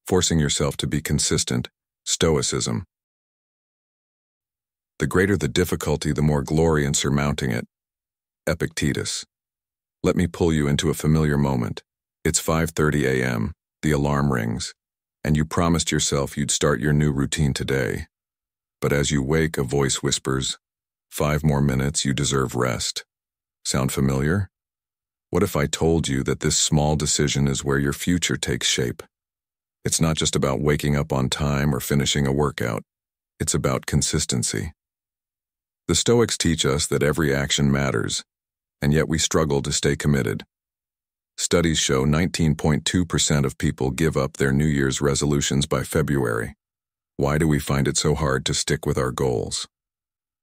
forcing yourself to be consistent, Stoicism. The greater the difficulty, the more glory in surmounting it. Epictetus. Let me pull you into a familiar moment. It's 5:30 a.m., the alarm rings, and you promised yourself you'd start your new routine today. But as you wake, a voice whispers, 5 more minutes, you deserve rest. Sound familiar? What if I told you that this small decision is where your future takes shape? It's not just about waking up on time or finishing a workout. It's about consistency. The Stoics teach us that every action matters, and yet we struggle to stay committed. Studies show 19.2% of people give up their New Year's resolutions by February. Why do we find it so hard to stick with our goals?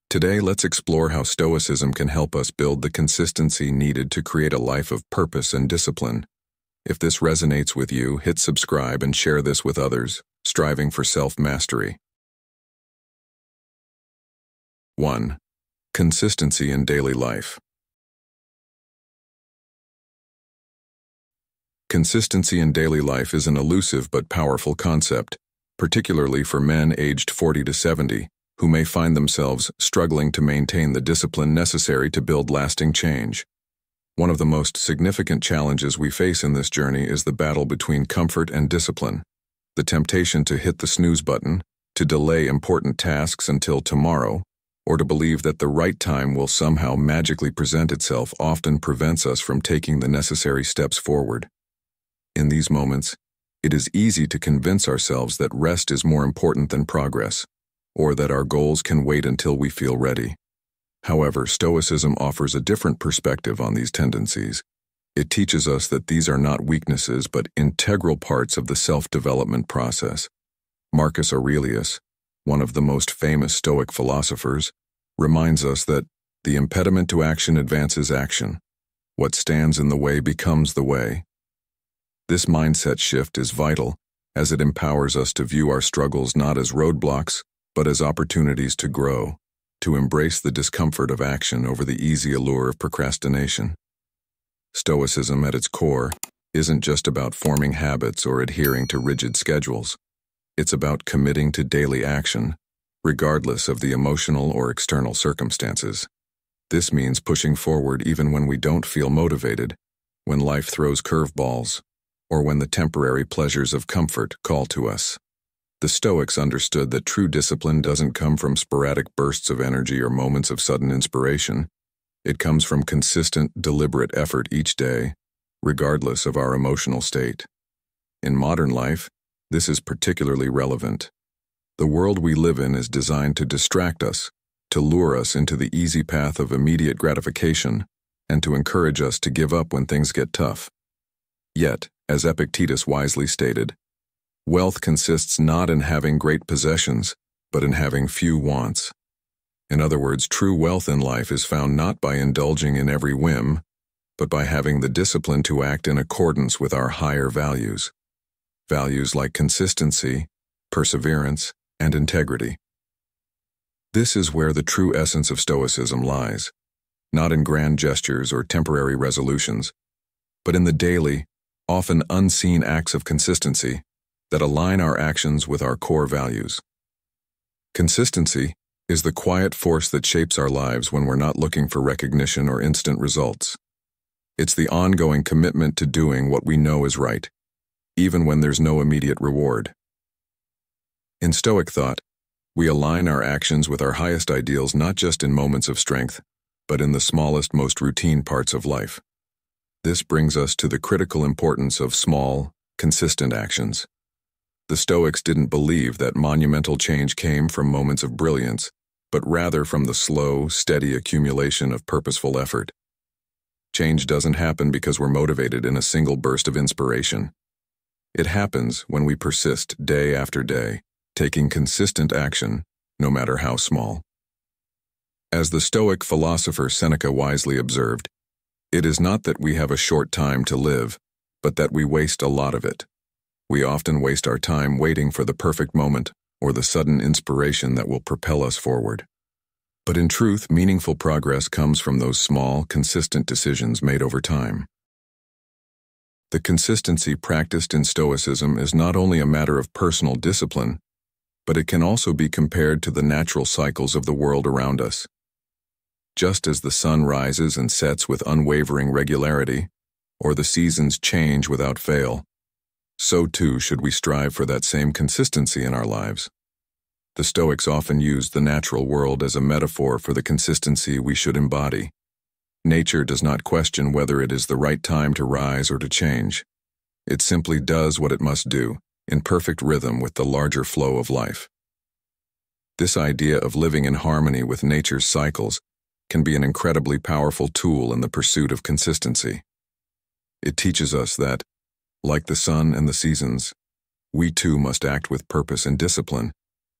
Today, let's explore how Stoicism can help us build the consistency needed to create a life of purpose and discipline. If this resonates with you, hit subscribe and share this with others, striving for self-mastery. 1. Consistency in daily life. Consistency in daily life is an elusive but powerful concept, particularly for men aged 40 to 70, who may find themselves struggling to maintain the discipline necessary to build lasting change. One of the most significant challenges we face in this journey is the battle between comfort and discipline, the temptation to hit the snooze button, to delay important tasks until tomorrow, or to believe that the right time will somehow magically present itself often prevents us from taking the necessary steps forward. In these moments, it is easy to convince ourselves that rest is more important than progress, or that our goals can wait until we feel ready. However, Stoicism offers a different perspective on these tendencies. It teaches us that these are not weaknesses but integral parts of the self-development process. Marcus Aurelius, one of the most famous Stoic philosophers, reminds us that the impediment to action advances action. What stands in the way becomes the way. This mindset shift is vital, as it empowers us to view our struggles not as roadblocks, but as opportunities to grow, to embrace the discomfort of action over the easy allure of procrastination. Stoicism, at its core, isn't just about forming habits or adhering to rigid schedules. It's about committing to daily action, regardless of the emotional or external circumstances. This means pushing forward even when we don't feel motivated, when life throws curveballs, or when the temporary pleasures of comfort call to us. The Stoics understood that true discipline doesn't come from sporadic bursts of energy or moments of sudden inspiration. It comes from consistent, deliberate effort each day, regardless of our emotional state. In modern life, this is particularly relevant. The world we live in is designed to distract us, to lure us into the easy path of immediate gratification, and to encourage us to give up when things get tough. Yet, as Epictetus wisely stated, wealth consists not in having great possessions, but in having few wants. In other words, true wealth in life is found not by indulging in every whim, but by having the discipline to act in accordance with our higher values. Values like consistency, perseverance, and integrity. This is where the true essence of Stoicism lies, not in grand gestures or temporary resolutions, but in the daily, often unseen acts of consistency that align our actions with our core values. Consistency is the quiet force that shapes our lives when we're not looking for recognition or instant results. It's the ongoing commitment to doing what we know is right, even when there's no immediate reward. In Stoic thought, we align our actions with our highest ideals not just in moments of strength, but in the smallest, most routine parts of life. This brings us to the critical importance of small, consistent actions. The Stoics didn't believe that monumental change came from moments of brilliance, but rather from the slow, steady accumulation of purposeful effort. Change doesn't happen because we're motivated in a single burst of inspiration. It happens when we persist day after day, taking consistent action, no matter how small. As the Stoic philosopher Seneca wisely observed, it is not that we have a short time to live, but that we waste a lot of it. We often waste our time waiting for the perfect moment or the sudden inspiration that will propel us forward. But in truth, meaningful progress comes from those small, consistent decisions made over time. The consistency practiced in Stoicism is not only a matter of personal discipline, but it can also be compared to the natural cycles of the world around us. Just as the sun rises and sets with unwavering regularity, or the seasons change without fail, so too should we strive for that same consistency in our lives. The Stoics often used the natural world as a metaphor for the consistency we should embody. Nature does not question whether it is the right time to rise or to change. It simply does what it must do, in perfect rhythm with the larger flow of life. This idea of living in harmony with nature's cycles can be an incredibly powerful tool in the pursuit of consistency. It teaches us that, like the sun and the seasons, we too must act with purpose and discipline,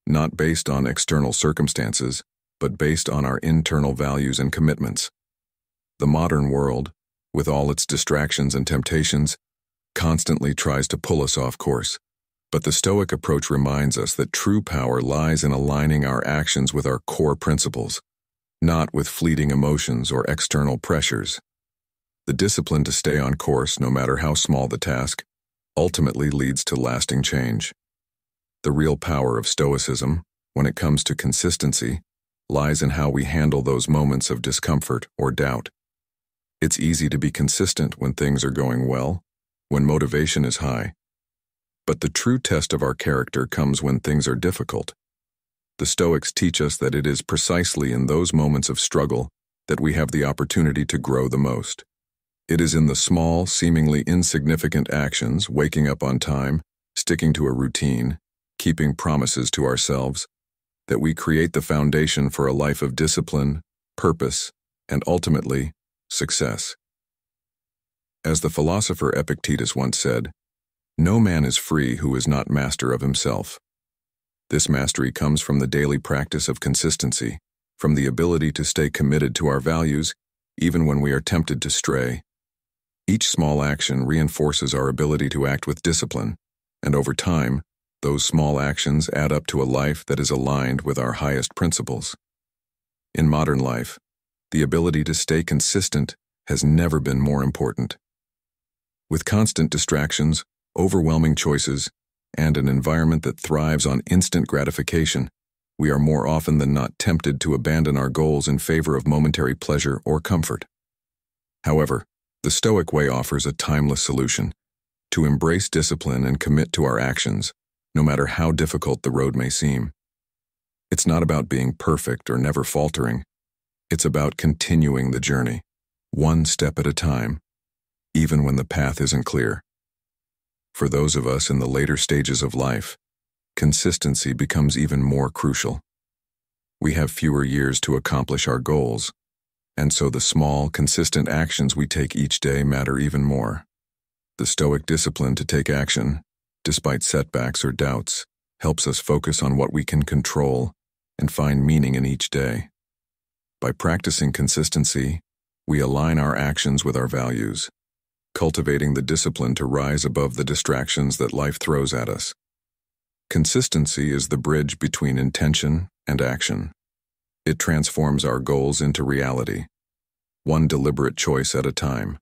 not based on external circumstances, but based on our internal values and commitments. The modern world, with all its distractions and temptations, constantly tries to pull us off course. But the Stoic approach reminds us that true power lies in aligning our actions with our core principles, not with fleeting emotions or external pressures. The discipline to stay on course, no matter how small the task, ultimately leads to lasting change. The real power of Stoicism, when it comes to consistency, lies in how we handle those moments of discomfort or doubt. It's easy to be consistent when things are going well, when motivation is high. But the true test of our character comes when things are difficult. The Stoics teach us that it is precisely in those moments of struggle that we have the opportunity to grow the most. It is in the small, seemingly insignificant actions, waking up on time, sticking to a routine, keeping promises to ourselves, that we create the foundation for a life of discipline, purpose, and ultimately, success. As the philosopher Epictetus once said, "No man is free who is not master of himself." This mastery comes from the daily practice of consistency, from the ability to stay committed to our values, even when we are tempted to stray. Each small action reinforces our ability to act with discipline, and over time, those small actions add up to a life that is aligned with our highest principles. In modern life, the ability to stay consistent has never been more important. With constant distractions, overwhelming choices, and an environment that thrives on instant gratification, we are more often than not tempted to abandon our goals in favor of momentary pleasure or comfort. However, the Stoic way offers a timeless solution: to embrace discipline and commit to our actions, no matter how difficult the road may seem. It's not about being perfect or never faltering. It's about continuing the journey, one step at a time, even when the path isn't clear. For those of us in the later stages of life, consistency becomes even more crucial. We have fewer years to accomplish our goals, and so the small, consistent actions we take each day matter even more. The Stoic discipline to take action, despite setbacks or doubts, helps us focus on what we can control and find meaning in each day. By practicing consistency, we align our actions with our values, cultivating the discipline to rise above the distractions that life throws at us. Consistency is the bridge between intention and action. It transforms our goals into reality, one deliberate choice at a time.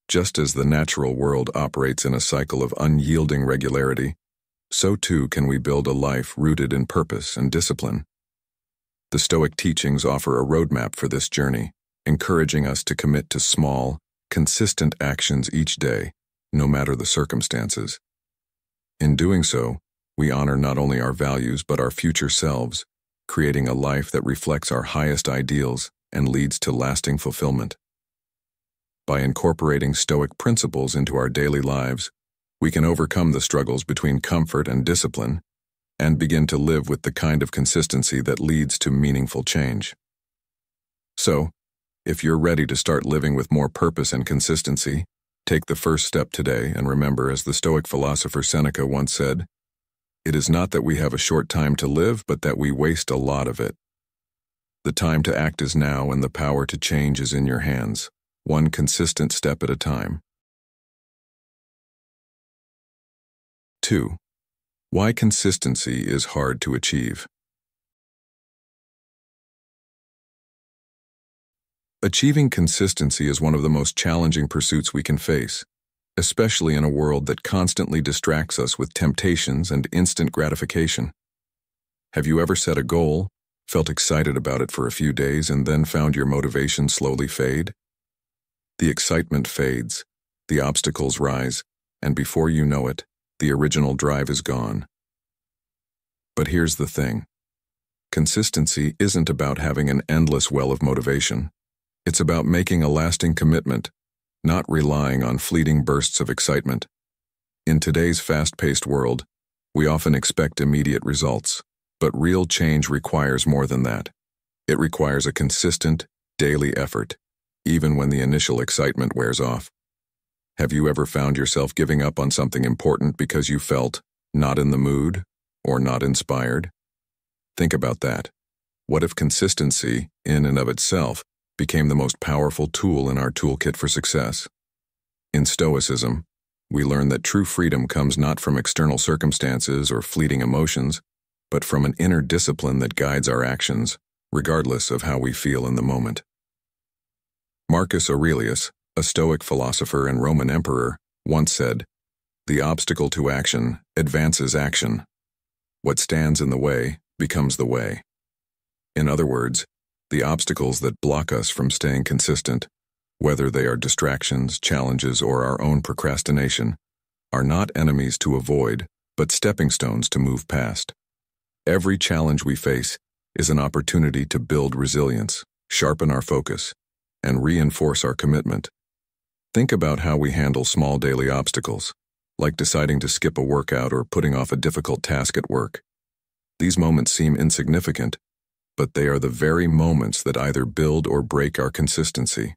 Just as the natural world operates in a cycle of unyielding regularity, so too can we build a life rooted in purpose and discipline. The Stoic teachings offer a roadmap for this journey, encouraging us to commit to small, consistent actions each day, no matter the circumstances. In doing so, we honor not only our values but our future selves, creating a life that reflects our highest ideals and leads to lasting fulfillment. By incorporating Stoic principles into our daily lives, we can overcome the struggles between comfort and discipline and begin to live with the kind of consistency that leads to meaningful change. So, if you're ready to start living with more purpose and consistency, take the first step today and remember, as the Stoic philosopher Seneca once said, "It is not that we have a short time to live, but that we waste a lot of it." The time to act is now, and the power to change is in your hands, one consistent step at a time. 2. Why consistency is hard to achieve. Achieving consistency is one of the most challenging pursuits we can face, especially in a world that constantly distracts us with temptations and instant gratification. Have you ever set a goal, felt excited about it for a few days, and then found your motivation slowly fade? The excitement fades, the obstacles rise, and before you know it, the original drive is gone. But here's the thing. Consistency isn't about having an endless well of motivation. It's about making a lasting commitment, not relying on fleeting bursts of excitement. In today's fast-paced world, we often expect immediate results, but real change requires more than that. It requires a consistent, daily effort, even when the initial excitement wears off. Have you ever found yourself giving up on something important because you felt not in the mood or not inspired? Think about that. What if consistency, in and of itself, became the most powerful tool in our toolkit for success? In Stoicism, we learn that true freedom comes not from external circumstances or fleeting emotions, but from an inner discipline that guides our actions, regardless of how we feel in the moment. Marcus Aurelius, a Stoic philosopher and Roman emperor, once said, "The obstacle to action advances action. What stands in the way becomes the way." In other words, the obstacles that block us from staying consistent, whether they are distractions, challenges, or our own procrastination, are not enemies to avoid, but stepping stones to move past. Every challenge we face is an opportunity to build resilience, sharpen our focus, and reinforce our commitment. Think about how we handle small daily obstacles, like deciding to skip a workout or putting off a difficult task at work. These moments seem insignificant, but they are the very moments that either build or break our consistency.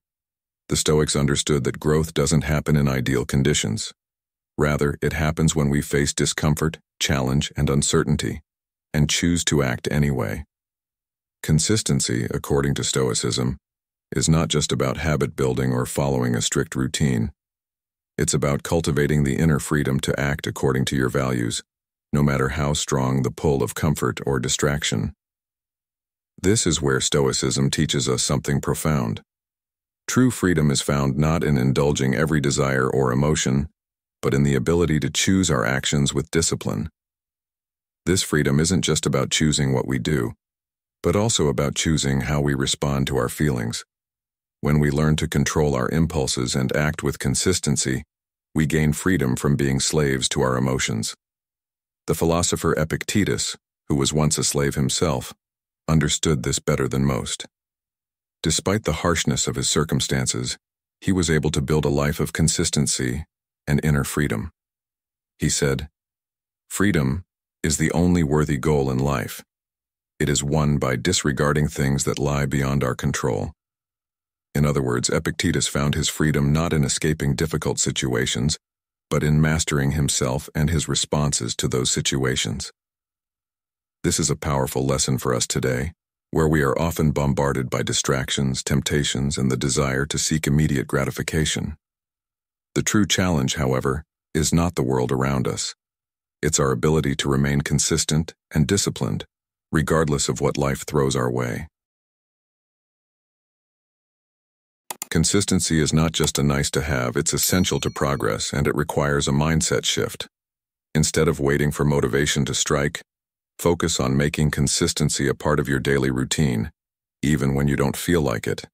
The Stoics understood that growth doesn't happen in ideal conditions. Rather, it happens when we face discomfort, challenge, and uncertainty, and choose to act anyway. Consistency, according to Stoicism, is not just about habit building or following a strict routine. It's about cultivating the inner freedom to act according to your values, no matter how strong the pull of comfort or distraction. This is where Stoicism teaches us something profound. True freedom is found not in indulging every desire or emotion, but in the ability to choose our actions with discipline. This freedom isn't just about choosing what we do, but also about choosing how we respond to our feelings. When we learn to control our impulses and act with consistency, we gain freedom from being slaves to our emotions. The philosopher Epictetus, who was once a slave himself, understood this better than most. Despite the harshness of his circumstances, he was able to build a life of consistency and inner freedom. He said, "Freedom is the only worthy goal in life. It is won by disregarding things that lie beyond our control." In other words, Epictetus found his freedom not in escaping difficult situations, but in mastering himself and his responses to those situations. This is a powerful lesson for us today, where we are often bombarded by distractions, temptations, and the desire to seek immediate gratification. The true challenge, however, is not the world around us. It's our ability to remain consistent and disciplined, regardless of what life throws our way. Consistency is not just a nice-to-have, it's essential to progress, and it requires a mindset shift. Instead of waiting for motivation to strike, focus on making consistency a part of your daily routine, even when you don't feel like it.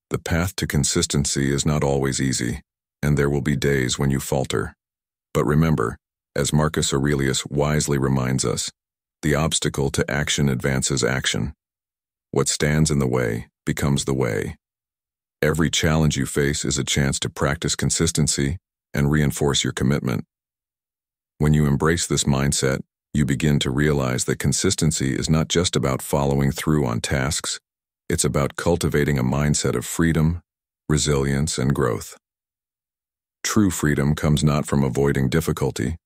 The path to consistency is not always easy, and there will be days when you falter. But remember, as Marcus Aurelius wisely reminds us, the obstacle to action advances action. What stands in the way becomes the way. Every challenge you face is a chance to practice consistency and reinforce your commitment. When you embrace this mindset, you begin to realize that consistency is not just about following through on tasks, it's about cultivating a mindset of freedom, resilience, and growth. True freedom comes not from avoiding difficulty,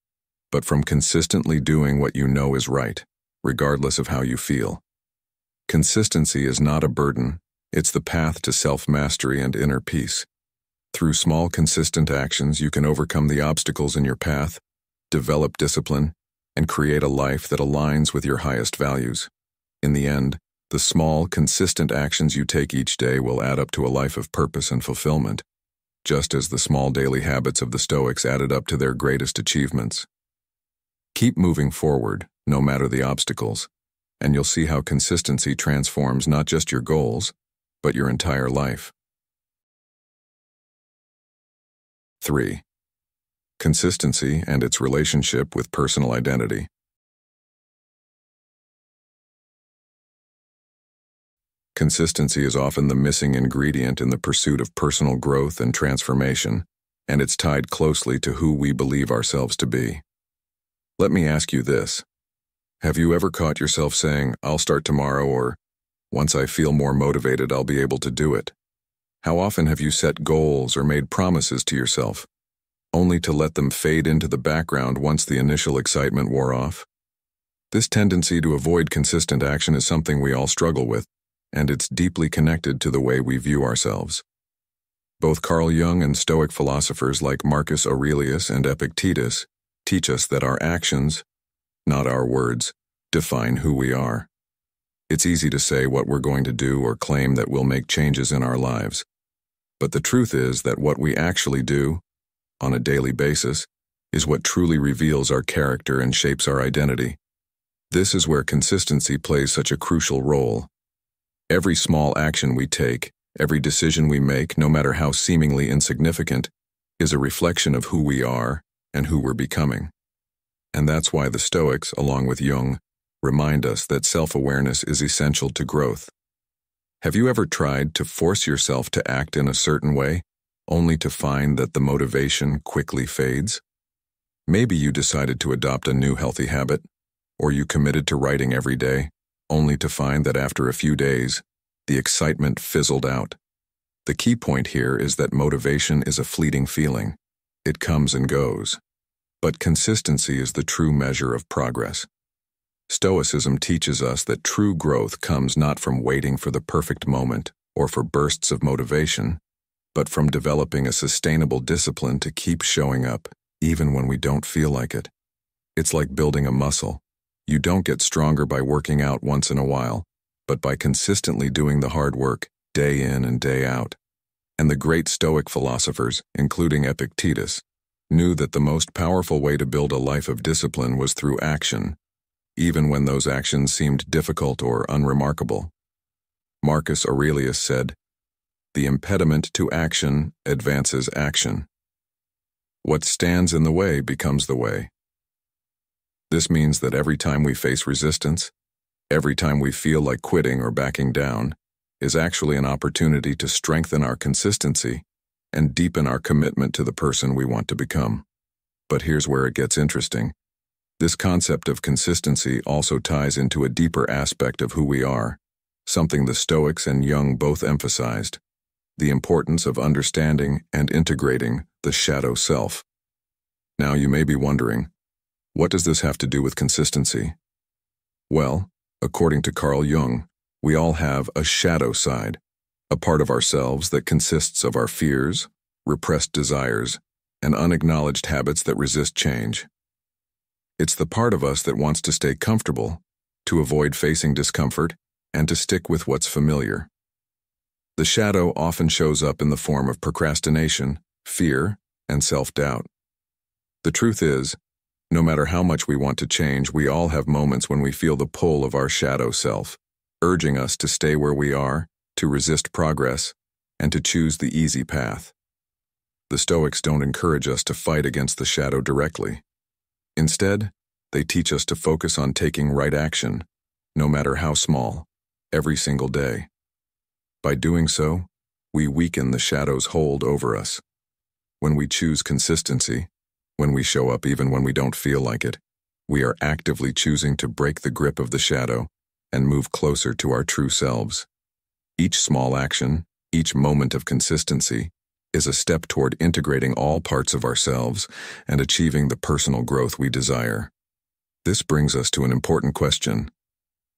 but from consistently doing what you know is right, regardless of how you feel. Consistency is not a burden, it's the path to self-mastery and inner peace. Through small, consistent actions, you can overcome the obstacles in your path, develop discipline, and create a life that aligns with your highest values. In the end, the small, consistent actions you take each day will add up to a life of purpose and fulfillment. just as the small daily habits of the Stoics added up to their greatest achievements. Keep moving forward, no matter the obstacles, and you'll see how consistency transforms not just your goals, but your entire life. 3. Consistency and its relationship with personal identity. Consistency is often the missing ingredient in the pursuit of personal growth and transformation, and it's tied closely to who we believe ourselves to be. Let me ask you this. Have you ever caught yourself saying, "I'll start tomorrow," or "Once I feel more motivated, I'll be able to do it"? How often have you set goals or made promises to yourself, only to let them fade into the background once the initial excitement wore off? This tendency to avoid consistent action is something we all struggle with, and it's deeply connected to the way we view ourselves. Both Carl Jung and Stoic philosophers like Marcus Aurelius and Epictetus teach us that our actions, not our words, define who we are. It's easy to say what we're going to do or claim that we'll make changes in our lives. But the truth is that what we actually do, on a daily basis, is what truly reveals our character and shapes our identity. This is where consistency plays such a crucial role. Every small action we take, every decision we make, no matter how seemingly insignificant, is a reflection of who we are and who we're becoming. And that's why the Stoics, along with Jung, remind us that self-awareness is essential to growth. Have you ever tried to force yourself to act in a certain way, only to find that the motivation quickly fades? Maybe you decided to adopt a new healthy habit, or you committed to writing every day, only to find that after a few days, the excitement fizzled out. The key point here is that motivation is a fleeting feeling. It comes and goes. But consistency is the true measure of progress. Stoicism teaches us that true growth comes not from waiting for the perfect moment or for bursts of motivation, but from developing a sustainable discipline to keep showing up, even when we don't feel like it. It's like building a muscle. You don't get stronger by working out once in a while, but by consistently doing the hard work, day in and day out. And the great Stoic philosophers, including Epictetus, knew that the most powerful way to build a life of discipline was through action, even when those actions seemed difficult or unremarkable. Marcus Aurelius said, "The impediment to action advances action. What stands in the way becomes the way." This means that every time we face resistance, every time we feel like quitting or backing down, is actually an opportunity to strengthen our consistency and deepen our commitment to the person we want to become. But here's where it gets interesting. This concept of consistency also ties into a deeper aspect of who we are, something the Stoics and Jung both emphasized: the importance of understanding and integrating the shadow self. Now you may be wondering, what does this have to do with consistency? Well, according to Carl Jung, we all have a shadow side, a part of ourselves that consists of our fears, repressed desires, and unacknowledged habits that resist change. It's the part of us that wants to stay comfortable, to avoid facing discomfort, and to stick with what's familiar. The shadow often shows up in the form of procrastination, fear, and self-doubt. The truth is, no matter how much we want to change, we all have moments when we feel the pull of our shadow self, urging us to stay where we are, to resist progress, and to choose the easy path. The Stoics don't encourage us to fight against the shadow directly. Instead, they teach us to focus on taking right action, no matter how small, every single day. By doing so, we weaken the shadow's hold over us. When we choose consistency, when we show up even when we don't feel like it, we are actively choosing to break the grip of the shadow and move closer to our true selves. Each small action, each moment of consistency, is a step toward integrating all parts of ourselves and achieving the personal growth we desire. This brings us to an important question.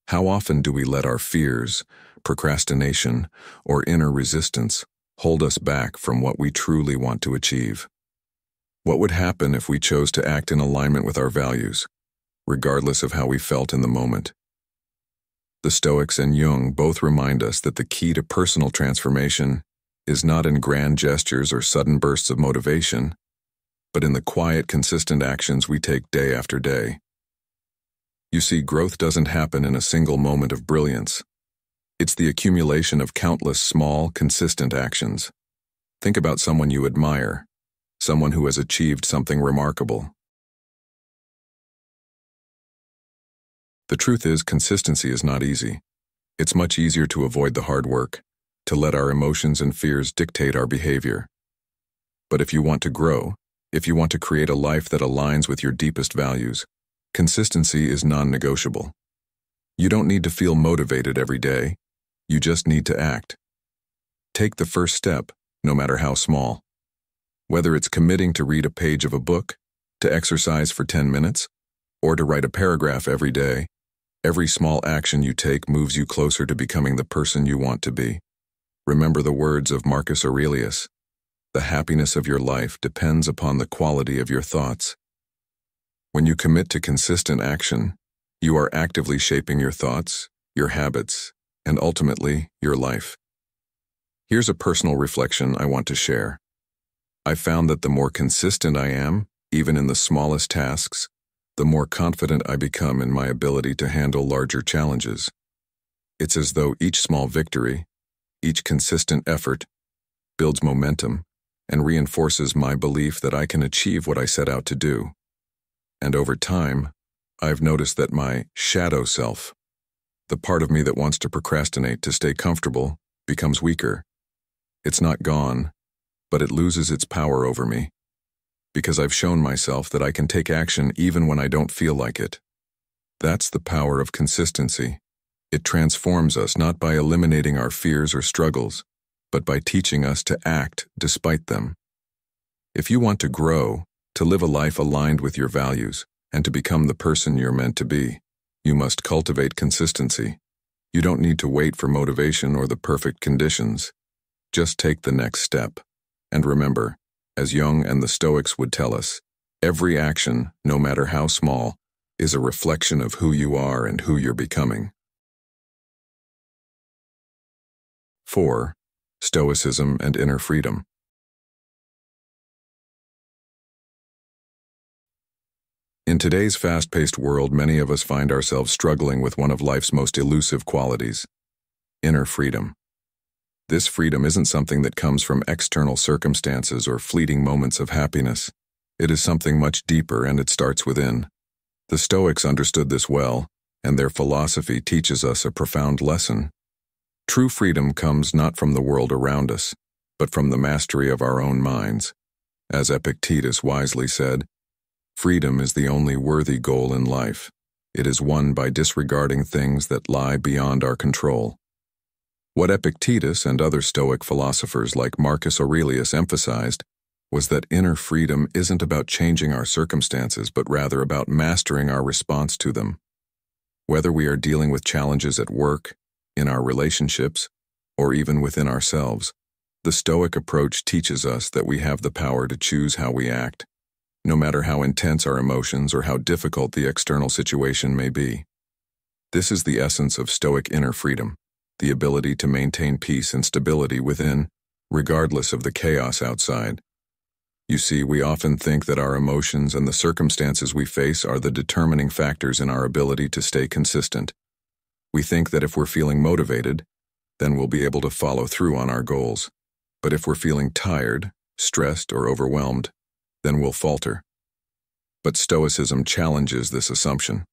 How often do we let our fears, procrastination, or inner resistance hold us back from what we truly want to achieve? What would happen if we chose to act in alignment with our values, regardless of how we felt in the moment? The Stoics and Jung both remind us that the key to personal transformation is not in grand gestures or sudden bursts of motivation, but in the quiet, consistent actions we take day after day. You see, growth doesn't happen in a single moment of brilliance. It's the accumulation of countless small, consistent actions. Think about someone you admire, someone who has achieved something remarkable. The truth is, consistency is not easy. It's much easier to avoid the hard work, to let our emotions and fears dictate our behavior. But if you want to grow, if you want to create a life that aligns with your deepest values, consistency is non-negotiable. You don't need to feel motivated every day. You just need to act. Take the first step, no matter how small. Whether it's committing to read a page of a book, to exercise for 10 minutes, or to write a paragraph every day, every small action you take moves you closer to becoming the person you want to be. Remember the words of Marcus Aurelius: "The happiness of your life depends upon the quality of your thoughts." When you commit to consistent action, you are actively shaping your thoughts, your habits, and ultimately, your life. Here's a personal reflection I want to share. I found that the more consistent I am, even in the smallest tasks, the more confident I become in my ability to handle larger challenges. It's as though each small victory, each consistent effort, builds momentum and reinforces my belief that I can achieve what I set out to do. And over time, I've noticed that my shadow self, the part of me that wants to procrastinate to stay comfortable, becomes weaker. It's not gone, but it loses its power over me, because I've shown myself that I can take action even when I don't feel like it. That's the power of consistency. It transforms us not by eliminating our fears or struggles, but by teaching us to act despite them. If you want to grow, to live a life aligned with your values, and to become the person you're meant to be, you must cultivate consistency. You don't need to wait for motivation or the perfect conditions. Just take the next step. And remember, as Jung and the Stoics would tell us, every action, no matter how small, is a reflection of who you are and who you're becoming. 4. Stoicism and inner freedom. In today's fast-paced world, many of us find ourselves struggling with one of life's most elusive qualities: inner freedom. This freedom isn't something that comes from external circumstances or fleeting moments of happiness. It is something much deeper, and it starts within. The Stoics understood this well, and their philosophy teaches us a profound lesson. True freedom comes not from the world around us, but from the mastery of our own minds. As Epictetus wisely said, "Freedom is the only worthy goal in life. It is won by disregarding things that lie beyond our control." What Epictetus and other Stoic philosophers like Marcus Aurelius emphasized was that inner freedom isn't about changing our circumstances, but rather about mastering our response to them. Whether we are dealing with challenges at work, in our relationships, or even within ourselves, the Stoic approach teaches us that we have the power to choose how we act, no matter how intense our emotions or how difficult the external situation may be. This is the essence of Stoic inner freedom, the ability to maintain peace and stability within, regardless of the chaos outside. You see, we often think that our emotions and the circumstances we face are the determining factors in our ability to stay consistent. We think that if we're feeling motivated, then we'll be able to follow through on our goals. But if we're feeling tired, stressed, or overwhelmed, then we'll falter. But Stoicism challenges this assumption.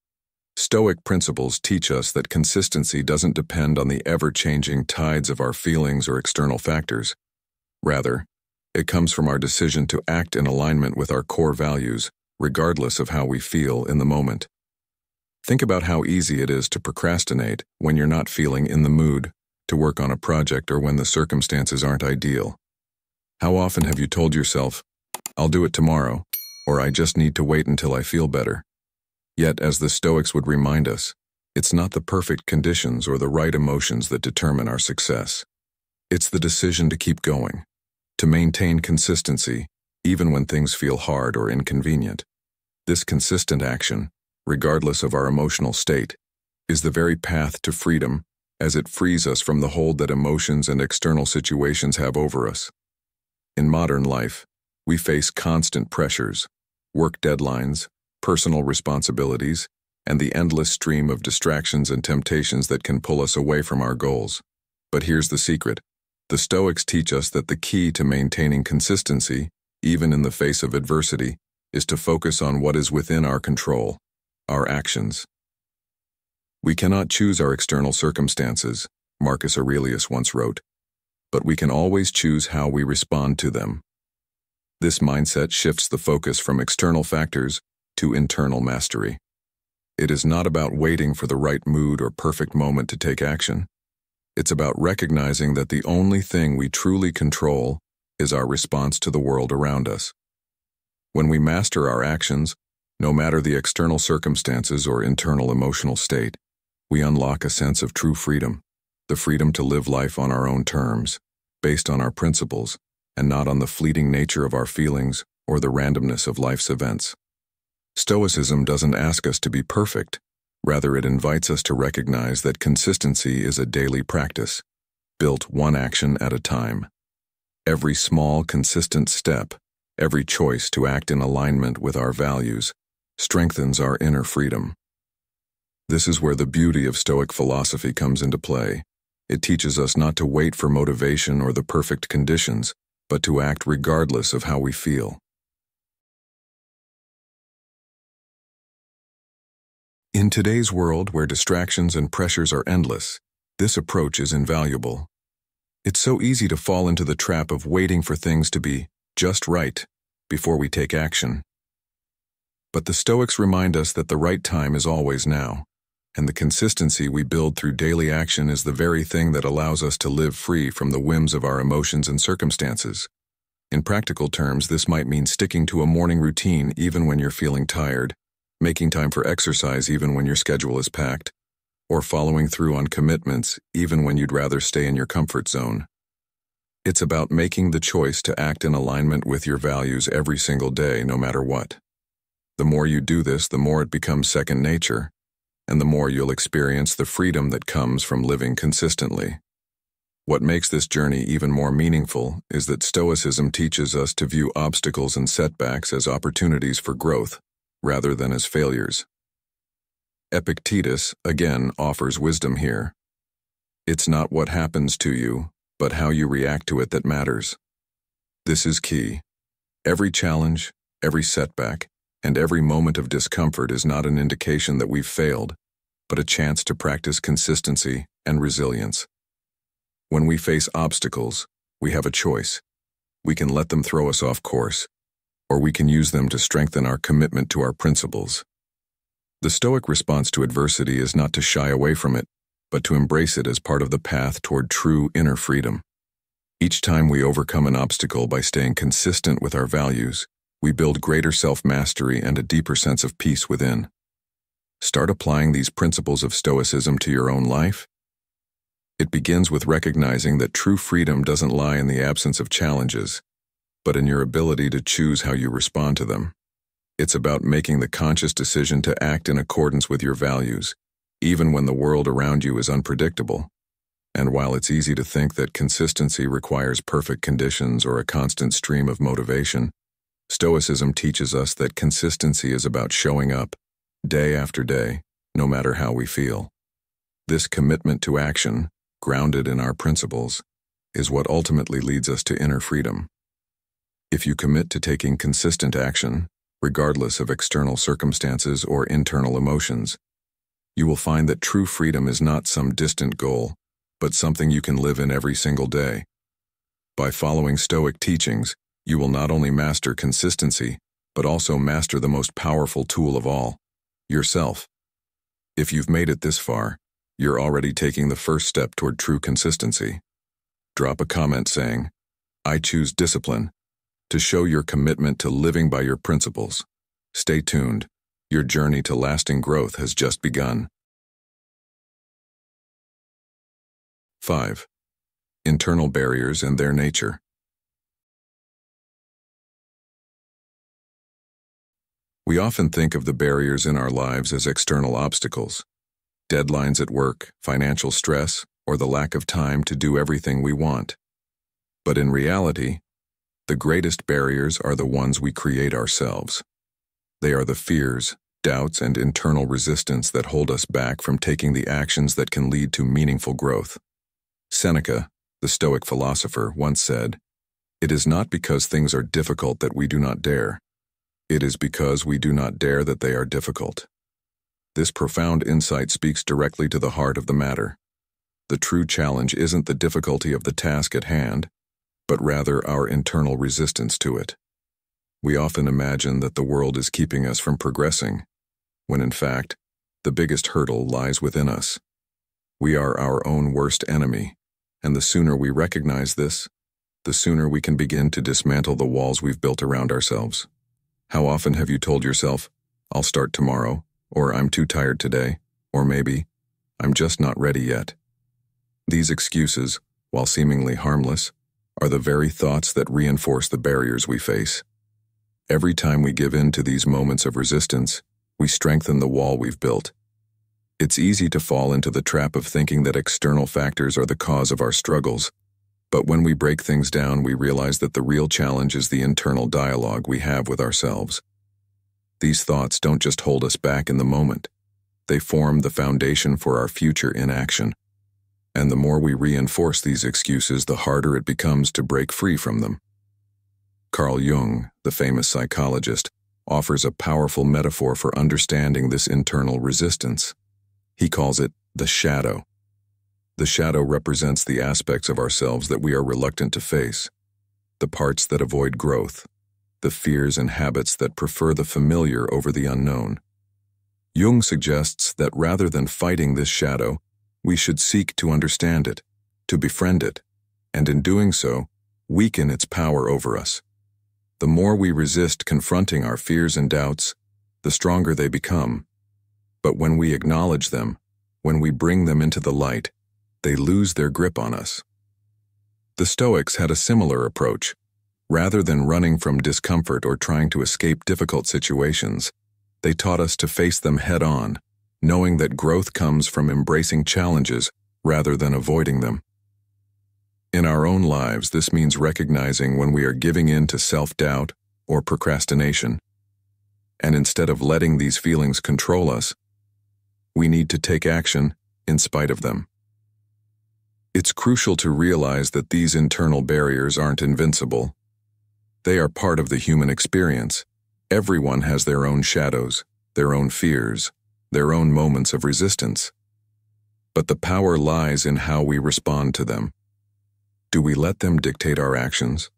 Stoic principles teach us that consistency doesn't depend on the ever-changing tides of our feelings or external factors. Rather, it comes from our decision to act in alignment with our core values, regardless of how we feel in the moment. Think about how easy it is to procrastinate when you're not feeling in the mood to work on a project or when the circumstances aren't ideal. How often have you told yourself, "I'll do it tomorrow," or "I just need to wait until I feel better"? Yet, as the Stoics would remind us, it's not the perfect conditions or the right emotions that determine our success. It's the decision to keep going, to maintain consistency, even when things feel hard or inconvenient. This consistent action, regardless of our emotional state, is the very path to freedom as it frees us from the hold that emotions and external situations have over us. In modern life, we face constant pressures, work deadlines, personal responsibilities, and the endless stream of distractions and temptations that can pull us away from our goals. But here's the secret. The Stoics teach us that the key to maintaining consistency, even in the face of adversity, is to focus on what is within our control, our actions. We cannot choose our external circumstances, Marcus Aurelius once wrote, but we can always choose how we respond to them. This mindset shifts the focus from external factors to internal mastery. It is not about waiting for the right mood or perfect moment to take action. It's about recognizing that the only thing we truly control is our response to the world around us. When we master our actions, no matter the external circumstances or internal emotional state, we unlock a sense of true freedom, the freedom to live life on our own terms, based on our principles, and not on the fleeting nature of our feelings or the randomness of life's events. Stoicism doesn't ask us to be perfect. Rather, it invites us to recognize that consistency is a daily practice, built one action at a time. Every small, consistent step, every choice to act in alignment with our values, strengthens our inner freedom. This is where the beauty of Stoic philosophy comes into play. It teaches us not to wait for motivation or the perfect conditions, but to act regardless of how we feel. In today's world where distractions and pressures are endless, this approach is invaluable. It's so easy to fall into the trap of waiting for things to be just right before we take action. But the Stoics remind us that the right time is always now, and the consistency we build through daily action is the very thing that allows us to live free from the whims of our emotions and circumstances. In practical terms, this might mean sticking to a morning routine even when you're feeling tired, making time for exercise even when your schedule is packed, or following through on commitments even when you'd rather stay in your comfort zone. It's about making the choice to act in alignment with your values every single day, no matter what. The more you do this, the more it becomes second nature, and the more you'll experience the freedom that comes from living consistently. What makes this journey even more meaningful is that Stoicism teaches us to view obstacles and setbacks as opportunities for growth, rather than as failures. Epictetus, again, offers wisdom here. It's not what happens to you, but how you react to it that matters. This is key. Every challenge, every setback, and every moment of discomfort is not an indication that we've failed, but a chance to practice consistency and resilience. When we face obstacles, we have a choice. We can let them throw us off course, or we can use them to strengthen our commitment to our principles. The Stoic response to adversity is not to shy away from it, but to embrace it as part of the path toward true inner freedom. Each time we overcome an obstacle by staying consistent with our values, we build greater self-mastery and a deeper sense of peace within. Start applying these principles of Stoicism to your own life. It begins with recognizing that true freedom doesn't lie in the absence of challenges, but in your ability to choose how you respond to them. It's about making the conscious decision to act in accordance with your values, even when the world around you is unpredictable. And while it's easy to think that consistency requires perfect conditions or a constant stream of motivation, Stoicism teaches us that consistency is about showing up, day after day, no matter how we feel. This commitment to action, grounded in our principles, is what ultimately leads us to inner freedom. If you commit to taking consistent action, regardless of external circumstances or internal emotions, you will find that true freedom is not some distant goal, but something you can live in every single day. By following Stoic teachings, you will not only master consistency, but also master the most powerful tool of all, yourself. If you've made it this far, you're already taking the first step toward true consistency. Drop a comment saying, "I choose discipline," to show your commitment to living by your principles. Stay tuned. Your journey to lasting growth has just begun. 5. Internal barriers and their nature. We often think of the barriers in our lives as external obstacles. Deadlines at work, financial stress, or the lack of time to do everything we want. But in reality, the greatest barriers are the ones we create ourselves. They are the fears, doubts, and internal resistance that hold us back from taking the actions that can lead to meaningful growth. Seneca, the Stoic philosopher, once said, "It is not because things are difficult that we do not dare. It is because we do not dare that they are difficult." This profound insight speaks directly to the heart of the matter. The true challenge isn't the difficulty of the task at hand, but rather our internal resistance to it. We often imagine that the world is keeping us from progressing, when in fact, the biggest hurdle lies within us. We are our own worst enemy, and the sooner we recognize this, the sooner we can begin to dismantle the walls we've built around ourselves. How often have you told yourself, "I'll start tomorrow," or "I'm too tired today," or maybe, "I'm just not ready yet"? These excuses, while seemingly harmless, are the very thoughts that reinforce the barriers we face. Every time we give in to these moments of resistance, we strengthen the wall we've built. It's easy to fall into the trap of thinking that external factors are the cause of our struggles, but when we break things down, we realize that the real challenge is the internal dialogue we have with ourselves. These thoughts don't just hold us back in the moment. They form the foundation for our future inaction. And the more we reinforce these excuses, the harder it becomes to break free from them. Carl Jung, the famous psychologist, offers a powerful metaphor for understanding this internal resistance. He calls it the shadow. The shadow represents the aspects of ourselves that we are reluctant to face, the parts that avoid growth, the fears and habits that prefer the familiar over the unknown. Jung suggests that rather than fighting this shadow, we should seek to understand it, to befriend it, and in doing so, weaken its power over us. The more we resist confronting our fears and doubts, the stronger they become. But when we acknowledge them, when we bring them into the light, they lose their grip on us. The Stoics had a similar approach. Rather than running from discomfort or trying to escape difficult situations, they taught us to face them head-on, knowing that growth comes from embracing challenges rather than avoiding them. In our own lives, this means recognizing when we are giving in to self-doubt or procrastination. And instead of letting these feelings control us, we need to take action in spite of them. It's crucial to realize that these internal barriers aren't invincible. They are part of the human experience. Everyone has their own shadows, their own fears, their own moments of resistance. But the power lies in how we respond to them. Do we let them dictate our actions?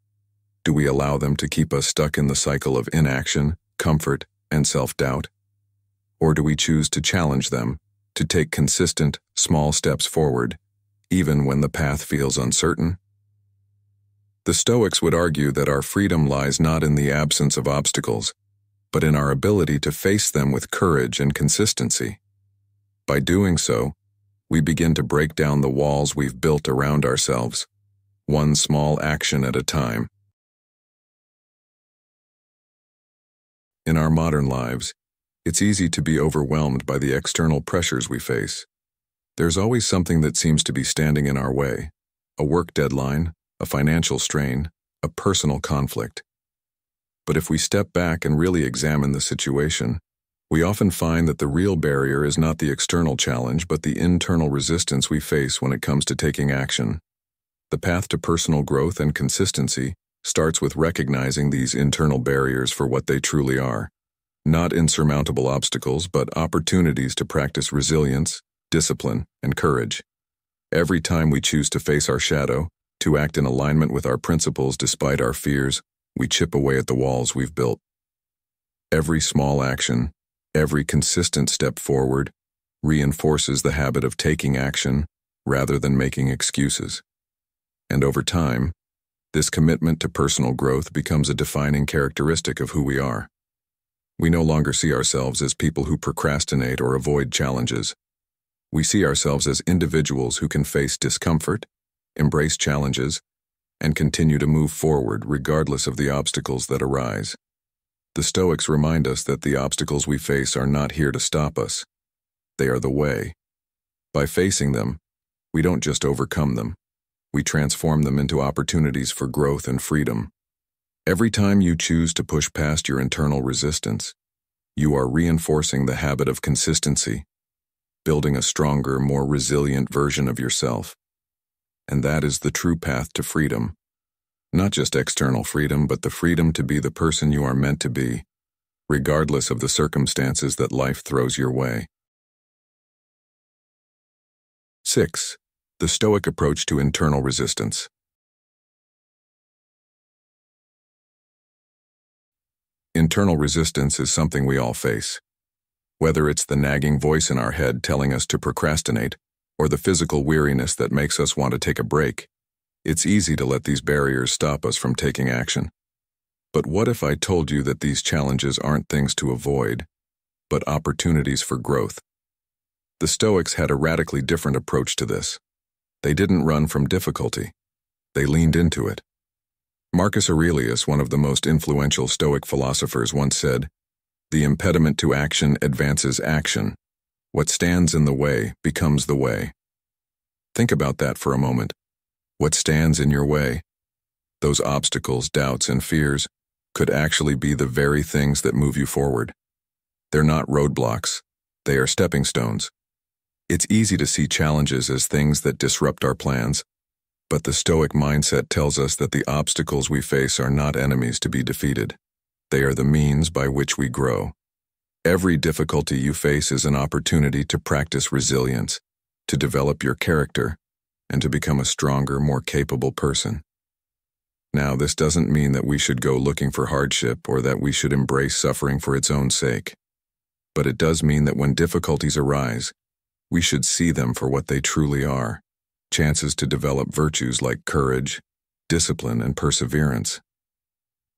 Do we allow them to keep us stuck in the cycle of inaction, comfort, and self-doubt? Or do we choose to challenge them, to take consistent, small steps forward, even when the path feels uncertain? The Stoics would argue that our freedom lies not in the absence of obstacles, but in our ability to face them with courage and consistency. By doing so, we begin to break down the walls we've built around ourselves, one small action at a time. In our modern lives, it's easy to be overwhelmed by the external pressures we face. There's always something that seems to be standing in our way: a work deadline, a financial strain, a personal conflict. But if we step back and really examine the situation, we often find that the real barrier is not the external challenge, but the internal resistance we face when it comes to taking action. The path to personal growth and consistency starts with recognizing these internal barriers for what they truly are. Not insurmountable obstacles, but opportunities to practice resilience, discipline, and courage. Every time we choose to face our shadow, to act in alignment with our principles despite our fears, we chip away at the walls we've built. Every small action, every consistent step forward, reinforces the habit of taking action rather than making excuses. And over time, this commitment to personal growth becomes a defining characteristic of who we are. We no longer see ourselves as people who procrastinate or avoid challenges. We see ourselves as individuals who can face discomfort, embrace challenges, and continue to move forward regardless of the obstacles that arise. The Stoics remind us that the obstacles we face are not here to stop us. They are the way. By facing them, We don't just overcome them. We transform them into opportunities for growth and freedom. Every time you choose to push past your internal resistance, you are reinforcing the habit of consistency, building a stronger, more resilient version of yourself. And that is the true path to freedom. Not just external freedom, but the freedom to be the person you are meant to be, regardless of the circumstances that life throws your way. 6. The Stoic approach to internal resistance. Internal resistance is something we all face. Whether it's the nagging voice in our head telling us to procrastinate, or the physical weariness that makes us want to take a break, it's easy to let these barriers stop us from taking action. But what if I told you that these challenges aren't things to avoid, but opportunities for growth? The Stoics had a radically different approach to this. They didn't run from difficulty. They leaned into it. Marcus Aurelius, one of the most influential Stoic philosophers, once said, "The impediment to action advances action. What stands in the way becomes the way." Think about that for a moment. What stands in your way, those obstacles, doubts, and fears, could actually be the very things that move you forward. They're not roadblocks. They are stepping stones. It's easy to see challenges as things that disrupt our plans, but the Stoic mindset tells us that the obstacles we face are not enemies to be defeated. They are the means by which we grow. Every difficulty you face is an opportunity to practice resilience, to develop your character, and to become a stronger, more capable person. Now, this doesn't mean that we should go looking for hardship or that we should embrace suffering for its own sake. But it does mean that when difficulties arise, we should see them for what they truly are, chances to develop virtues like courage, discipline, and perseverance.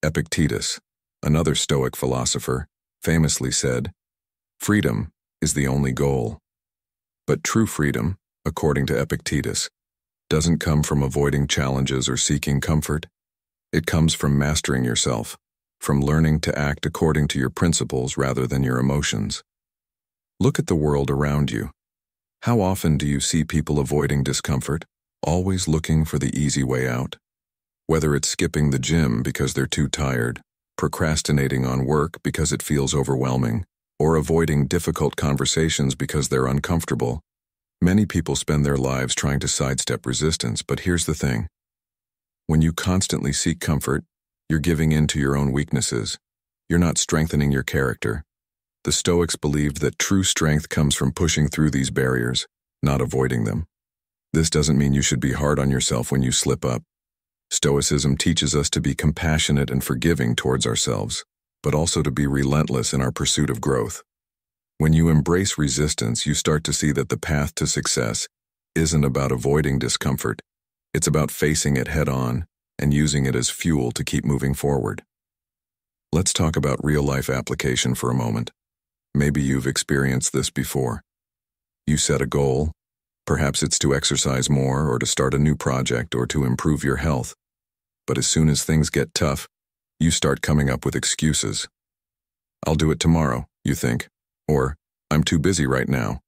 Epictetus, another Stoic philosopher, famously said, "Freedom is the only goal." But true freedom, according to Epictetus, doesn't come from avoiding challenges or seeking comfort. It comes from mastering yourself, from learning to act according to your principles rather than your emotions. Look at the world around you. How often do you see people avoiding discomfort, always looking for the easy way out? Whether it's skipping the gym because they're too tired, procrastinating on work because it feels overwhelming, or avoiding difficult conversations because they're uncomfortable, many people spend their lives trying to sidestep resistance. But here's the thing. When you constantly seek comfort, you're giving in to your own weaknesses. You're not strengthening your character. The Stoics believed that true strength comes from pushing through these barriers, not avoiding them. This doesn't mean you should be hard on yourself when you slip up. Stoicism teaches us to be compassionate and forgiving towards ourselves, but also to be relentless in our pursuit of growth. When you embrace resistance, you start to see that the path to success isn't about avoiding discomfort. It's about facing it head-on and using it as fuel to keep moving forward. Let's talk about real-life application for a moment. Maybe you've experienced this before. You set a goal. Perhaps it's to exercise more or to start a new project or to improve your health. But as soon as things get tough, you start coming up with excuses. "I'll do it tomorrow," you think, or "I'm too busy right now."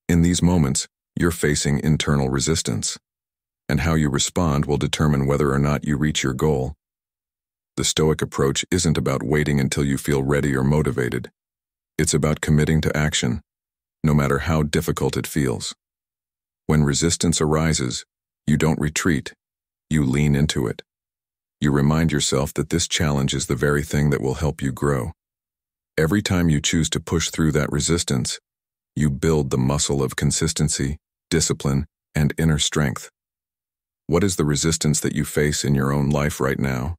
In these moments, you're facing internal resistance, and how you respond will determine whether or not you reach your goal. The Stoic approach isn't about waiting until you feel ready or motivated. It's about committing to action, no matter how difficult it feels. When resistance arises, you don't retreat, you lean into it. You remind yourself that this challenge is the very thing that will help you grow. Every time you choose to push through that resistance, you build the muscle of consistency, discipline, and inner strength. What is the resistance that you face in your own life right now?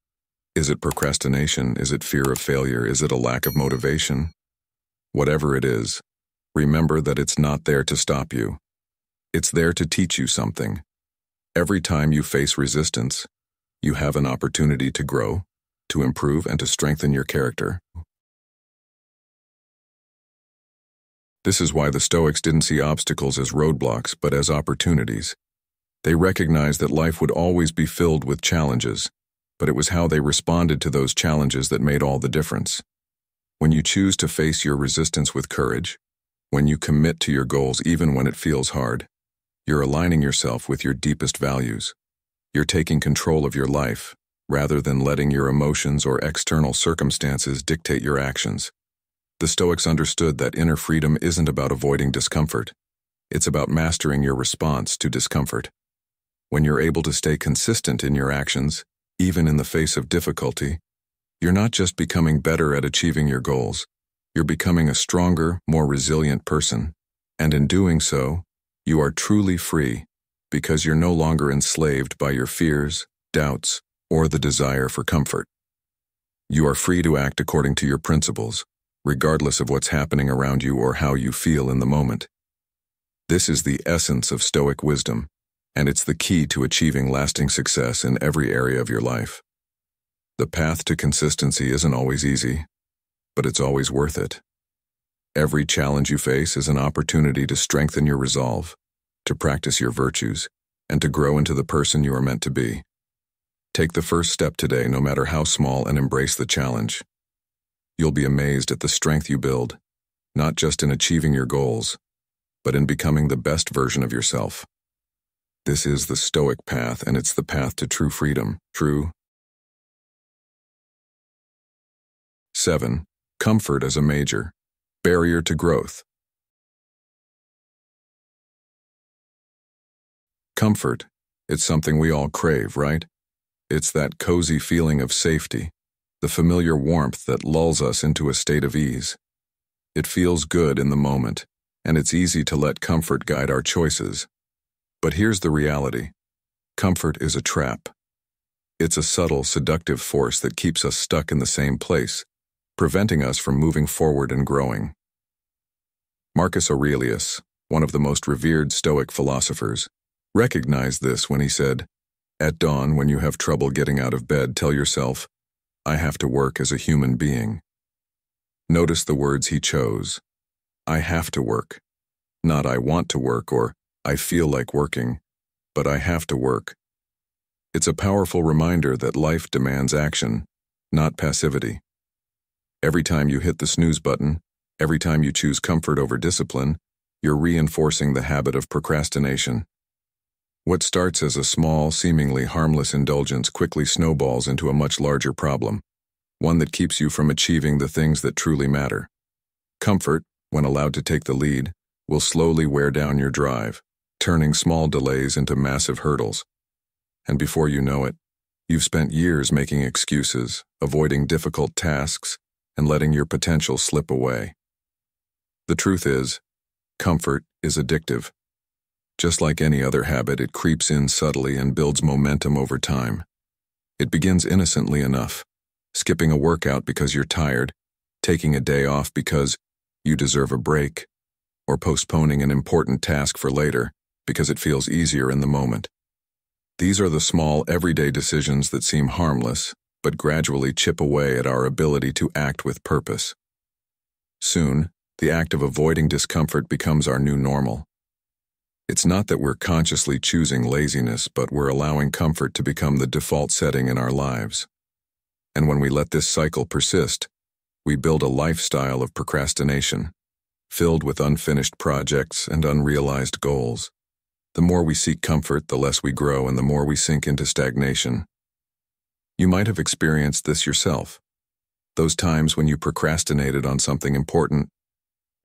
Is it procrastination? Is it fear of failure? Is it a lack of motivation? Whatever it is, remember that it's not there to stop you. It's there to teach you something. Every time you face resistance, you have an opportunity to grow, to improve, and to strengthen your character. This is why the Stoics didn't see obstacles as roadblocks, but as opportunities. They recognized that life would always be filled with challenges, but it was how they responded to those challenges that made all the difference. When you choose to face your resistance with courage, when you commit to your goals even when it feels hard, You're aligning yourself with your deepest values. You're taking control of your life, rather than letting your emotions or external circumstances dictate your actions. The Stoics understood that inner freedom isn't about avoiding discomfort. It's about mastering your response to discomfort. When you're able to stay consistent in your actions, even in the face of difficulty, you're not just becoming better at achieving your goals, you're becoming a stronger, more resilient person. And in doing so, you are truly free, because you're no longer enslaved by your fears, doubts, or the desire for comfort. You are free to act according to your principles, regardless of what's happening around you or how you feel in the moment. This is the essence of Stoic wisdom, and it's the key to achieving lasting success in every area of your life. The path to consistency isn't always easy, but it's always worth it. Every challenge you face is an opportunity to strengthen your resolve, to practice your virtues, and to grow into the person you are meant to be. Take the first step today, no matter how small, and embrace the challenge. You'll be amazed at the strength you build, not just in achieving your goals, but in becoming the best version of yourself. This is the Stoic path, and it's the path to true freedom. 7. Comfort as a major barrier to growth. Comfort, it's something we all crave, right? It's that cozy feeling of safety, the familiar warmth that lulls us into a state of ease. It feels good in the moment, and it's easy to let comfort guide our choices. But here's the reality. Comfort is a trap. It's a subtle, seductive force that keeps us stuck in the same place, preventing us from moving forward and growing. Marcus Aurelius, one of the most revered Stoic philosophers, recognized this when he said, "At dawn, when you have trouble getting out of bed, tell yourself, 'I have to work as a human being.'" Notice the words he chose. I have to work. Not I want to work or I feel like working, but I have to work. It's a powerful reminder that life demands action, not passivity. Every time you hit the snooze button, every time you choose comfort over discipline, you're reinforcing the habit of procrastination. What starts as a small, seemingly harmless indulgence quickly snowballs into a much larger problem, one that keeps you from achieving the things that truly matter. Comfort, when allowed to take the lead, will slowly wear down your drive, turning small delays into massive hurdles. And before you know it, you've spent years making excuses, avoiding difficult tasks, and letting your potential slip away. The truth is, comfort is addictive. Just like any other habit, it creeps in subtly and builds momentum over time. It begins innocently enough, skipping a workout because you're tired, taking a day off because you deserve a break, or postponing an important task for later because it feels easier in the moment. These are the small, everyday decisions that seem harmless, but gradually chip away at our ability to act with purpose. Soon, the act of avoiding discomfort becomes our new normal. It's not that we're consciously choosing laziness, but we're allowing comfort to become the default setting in our lives. And when we let this cycle persist, we build a lifestyle of procrastination, filled with unfinished projects and unrealized goals. The more we seek comfort, the less we grow, and the more we sink into stagnation. You might have experienced this yourself. Those times when you procrastinated on something important,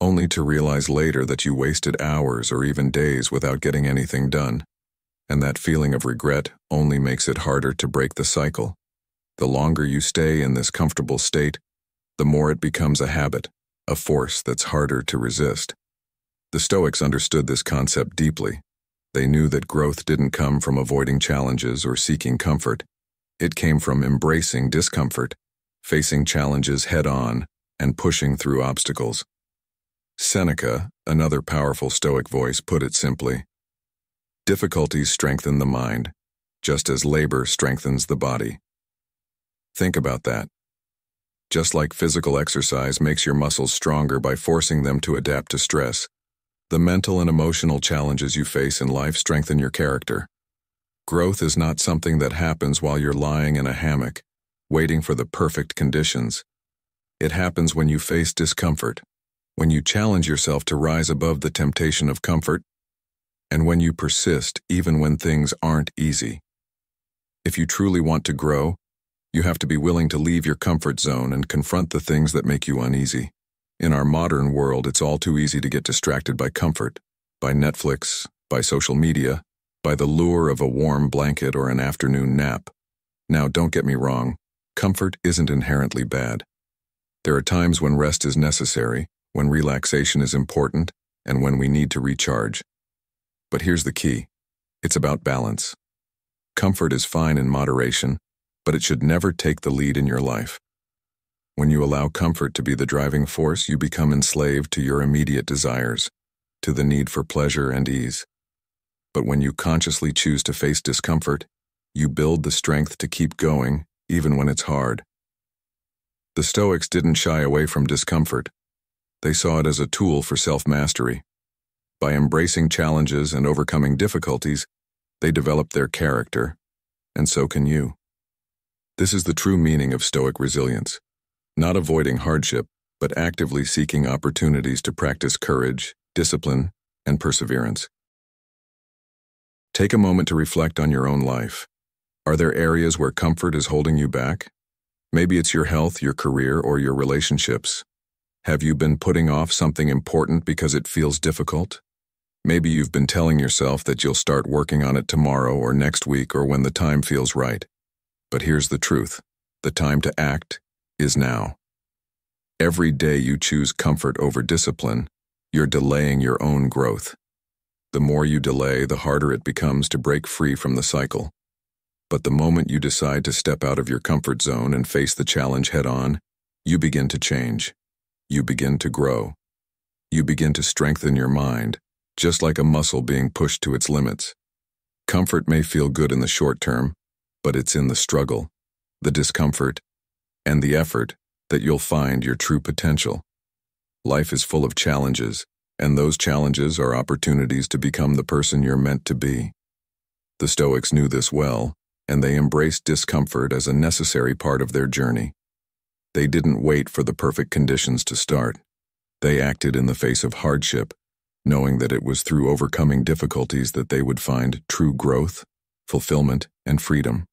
only to realize later that you wasted hours or even days without getting anything done. And that feeling of regret only makes it harder to break the cycle. The longer you stay in this comfortable state, the more it becomes a habit, a force that's harder to resist. The Stoics understood this concept deeply. They knew that growth didn't come from avoiding challenges or seeking comfort. It came from embracing discomfort, facing challenges head-on, and pushing through obstacles. Seneca, another powerful Stoic voice, put it simply, "Difficulties strengthen the mind, just as labor strengthens the body." Think about that. Just like physical exercise makes your muscles stronger by forcing them to adapt to stress, the mental and emotional challenges you face in life strengthen your character. Growth is not something that happens while you're lying in a hammock, waiting for the perfect conditions. It happens when you face discomfort, when you challenge yourself to rise above the temptation of comfort, and when you persist even when things aren't easy. If you truly want to grow, you have to be willing to leave your comfort zone and confront the things that make you uneasy. In our modern world, it's all too easy to get distracted by comfort, by Netflix, by social media, by the lure of a warm blanket or an afternoon nap. Now, don't get me wrong, comfort isn't inherently bad. There are times when rest is necessary, when relaxation is important, and when we need to recharge. But here's the key. It's about balance. Comfort is fine in moderation, but it should never take the lead in your life. When you allow comfort to be the driving force, you become enslaved to your immediate desires, to the need for pleasure and ease. But when you consciously choose to face discomfort, you build the strength to keep going, even when it's hard. The Stoics didn't shy away from discomfort. They saw it as a tool for self-mastery. By embracing challenges and overcoming difficulties, they developed their character, and so can you. This is the true meaning of Stoic resilience, not avoiding hardship, but actively seeking opportunities to practice courage, discipline, and perseverance. Take a moment to reflect on your own life. Are there areas where comfort is holding you back? Maybe it's your health, your career, or your relationships. Have you been putting off something important because it feels difficult? Maybe you've been telling yourself that you'll start working on it tomorrow or next week or when the time feels right. But here's the truth. The time to act is now. Every day you choose comfort over discipline, you're delaying your own growth. The more you delay, the harder it becomes to break free from the cycle. But the moment you decide to step out of your comfort zone and face the challenge head-on, you begin to change. You begin to grow. You begin to strengthen your mind, just like a muscle being pushed to its limits. Comfort may feel good in the short term, but it's in the struggle, the discomfort, and the effort that you'll find your true potential. Life is full of challenges, and those challenges are opportunities to become the person you're meant to be. The Stoics knew this well, and they embraced discomfort as a necessary part of their journey. They didn't wait for the perfect conditions to start. They acted in the face of hardship, knowing that it was through overcoming difficulties that they would find true growth, fulfillment, and freedom.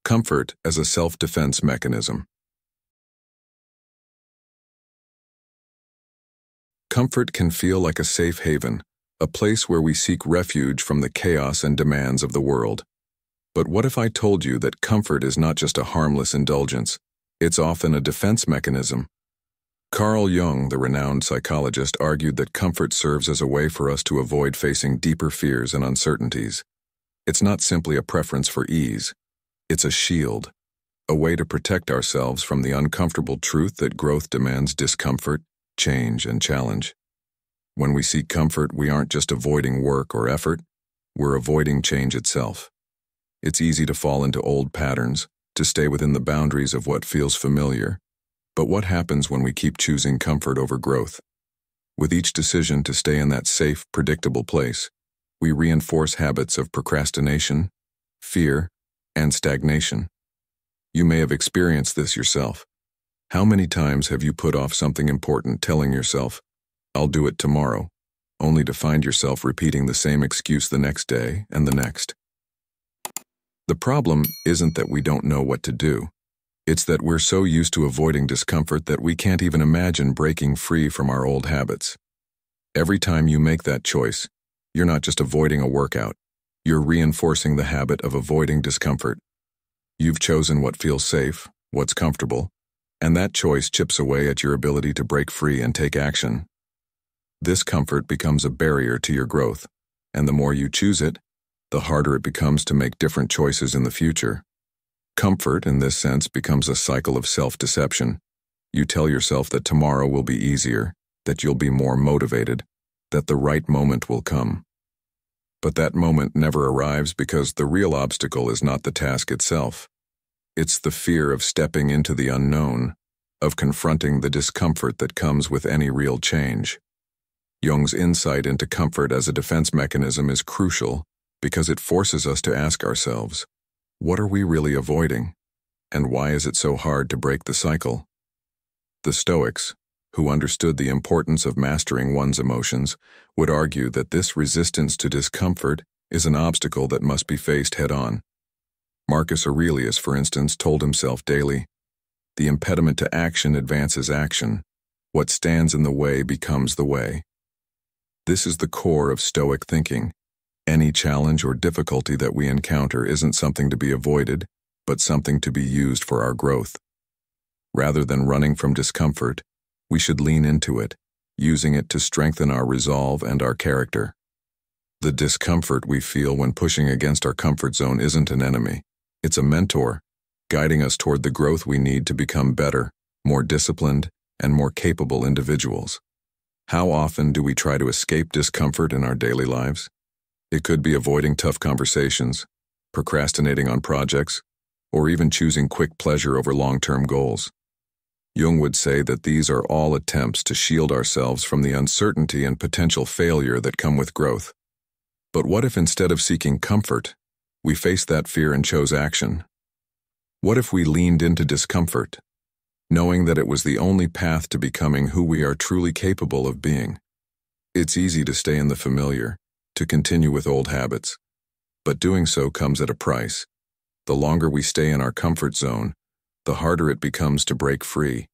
Comfort as a self-defense mechanism. Comfort can feel like a safe haven, a place where we seek refuge from the chaos and demands of the world. But what if I told you that comfort is not just a harmless indulgence? It's often a defense mechanism. Carl Jung, the renowned psychologist, argued that comfort serves as a way for us to avoid facing deeper fears and uncertainties. It's not simply a preference for ease. It's a shield, a way to protect ourselves from the uncomfortable truth that growth demands discomfort, change, and challenge. When we seek comfort, we aren't just avoiding work or effort, we're avoiding change itself. It's easy to fall into old patterns, to stay within the boundaries of what feels familiar. But what happens when we keep choosing comfort over growth? With each decision to stay in that safe, predictable place, we reinforce habits of procrastination, fear, and stagnation. You may have experienced this yourself. How many times have you put off something important, telling yourself, "I'll do it tomorrow," only to find yourself repeating the same excuse the next day and the next? The problem isn't that we don't know what to do. It's that we're so used to avoiding discomfort that we can't even imagine breaking free from our old habits. Every time you make that choice, you're not just avoiding a workout, you're reinforcing the habit of avoiding discomfort. You've chosen what feels safe, what's comfortable, and that choice chips away at your ability to break free and take action. This comfort becomes a barrier to your growth, and the more you choose it, the harder it becomes to make different choices in the future. Comfort, in this sense, becomes a cycle of self-deception. You tell yourself that tomorrow will be easier, that you'll be more motivated, that the right moment will come. But that moment never arrives because the real obstacle is not the task itself. It's the fear of stepping into the unknown, of confronting the discomfort that comes with any real change. Jung's insight into comfort as a defense mechanism is crucial because it forces us to ask ourselves, what are we really avoiding? And why is it so hard to break the cycle? The Stoics, who understood the importance of mastering one's emotions, would argue that this resistance to discomfort is an obstacle that must be faced head-on. Marcus Aurelius, for instance, told himself daily, "The impediment to action advances action. What stands in the way becomes the way." This is the core of Stoic thinking. Any challenge or difficulty that we encounter isn't something to be avoided, but something to be used for our growth. Rather than running from discomfort, we should lean into it, using it to strengthen our resolve and our character. The discomfort we feel when pushing against our comfort zone isn't an enemy. It's a mentor, guiding us toward the growth we need to become better, more disciplined, and more capable individuals. How often do we try to escape discomfort in our daily lives? It could be avoiding tough conversations, procrastinating on projects, or even choosing quick pleasure over long-term goals. Jung would say that these are all attempts to shield ourselves from the uncertainty and potential failure that come with growth. But what if instead of seeking comfort, we faced that fear and chose action? What if we leaned into discomfort, knowing that it was the only path to becoming who we are truly capable of being? It's easy to stay in the familiar, to continue with old habits, but doing so comes at a price. The longer we stay in our comfort zone, the harder it becomes to break free,